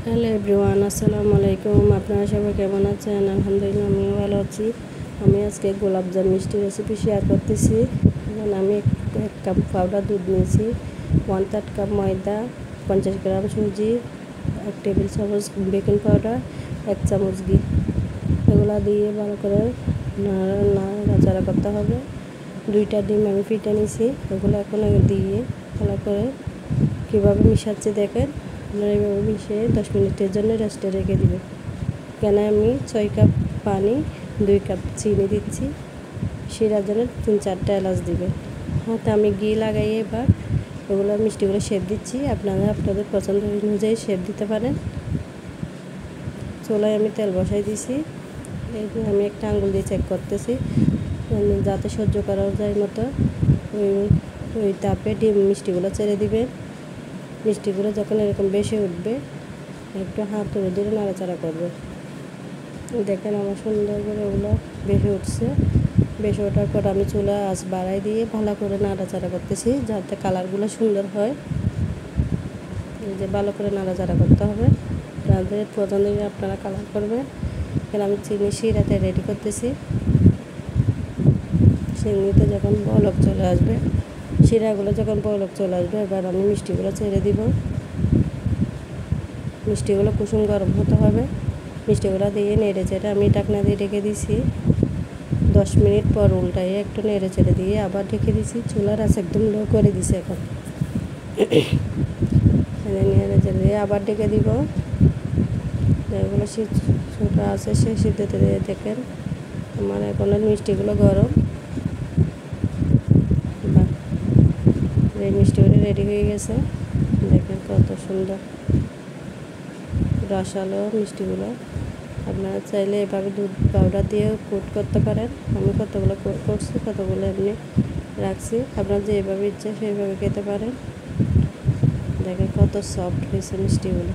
Hello everyone, আসসালামু আলাইকুম। আপনারা সবাই কেমন আছেন? আলহামদুলিল্লাহ, আমিও ভালো আছি। আমি আজকে গোলাপজাম মিষ্টি রেসিপি শেয়ার করতেছি। আমি এক কাপ পাউডার দুধ নিয়েছি, 1/3 কাপ ময়দা, 50 গ্রাম সুজি, 1 টেবিল চামচ বেকিং পাউডার, 1 চামচ ঘি। এগুলো দিয়ে ভালো করে নাড়াচাড়া করতে হবে। 2টা ডিম আমি ফেটে নিয়েছি, এগুলো এখন দিয়ে ভালো করে কীভাবে মিশাচ্ছি দেখেন। আপনারা এইভাবে মিশিয়ে 10 মিনিটের জন্য রেস্টে রেখে দিবেন। কেন আমি 6 কাপ পানি, 2 কাপ চিনি দিচ্ছি। শিরার জন্য 3-4টা এলাচ দিবেন। হাতে আমি ঘি লাগাইয়ে এবার এগুলো মিষ্টিগুলো শেপ দিচ্ছি। আপনারা আপনাদের পছন্দ অনুযায়ী শেপ দিতে পারেন। চুলায় আমি তেল বসাই দিয়েছি। আমি একটা আঙ্গুল দিয়ে চেক করতেছি যাতে সহ্য করা যায় মতো। ওই তাপে ডিম মিষ্টিগুলো ছেড়ে দিবেন। মিষ্টিগুলো যখন এরকম বেশি উঠবে, একটু হাত তুলে ধরে নাড়াচাড়া করবে। দেখেন আমার সুন্দর করে ওগুলো বেশি উঠছে। বেশি ওঠার পর আমি চুলা আঁচ বাড়াই দিয়ে ভালো করে নাড়াচাড়া করতেছি যাতে কালারগুলো সুন্দর হয়। এই যে ভালো করে নাড়াচাড়া করতে হবে। আপনাদের পছন্দ আপনারা কালার করবেন। এখানে আমি চিনি শিরাতে রেডি করতেছি। চিনিতে যখন বলক চলে আসবে, শিরাগুলো যখন বলক চলে আসবে, এবার আমি মিষ্টিগুলো ছেড়ে দিব। মিষ্টিগুলো কুসুম গরম হতে হবে। মিষ্টিগুলো দিয়ে নেড়ে চেড়ে আমি ঢাকনা দিয়ে ঢেকে দিয়েছি। 10 মিনিট পর উল্টাইয়ে একটু নেড়ে চেড়ে দিয়ে আবার ঢেকে দিয়েছি। চুলার আঁচ একদম লো করে দিছি। এখন নেড়ে চেড়ে দিয়ে আবার ঢেকে দিব। এগুলো ছোটো আছে সে সিদ্ধতে দিয়ে দেখেন আমার এখন মিষ্টিগুলো গরম। এই মিষ্টিগুলো রেডি হয়ে গেছে। দেখেন কত সুন্দর রসালো মিষ্টিগুলো। আপনারা চাইলে এভাবে দুধ পাউডার দিয়েও কোট করতে পারেন। আমি কতগুলো কোট করছি, কতগুলো এমনি রাখছি। আপনারা যেভাবে ইচ্ছে সেইভাবে খেতে পারেন। দেখেন কত সফট হয়েছে মিষ্টিগুলো।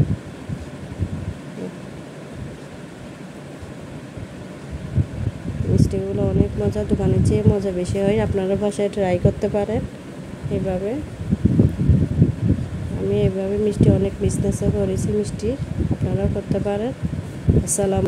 মিষ্টিগুলো অনেক মজা, দোকানের চেয়ে মজা বেশি হয়। আপনারা বাসায় ট্রাই করতে পারেন এইভাবে। আমি এইভাবে মিষ্টি অনেক বিজনেসও করেছি মিষ্টি, আপনারাও করতে পারেন। আসসালামু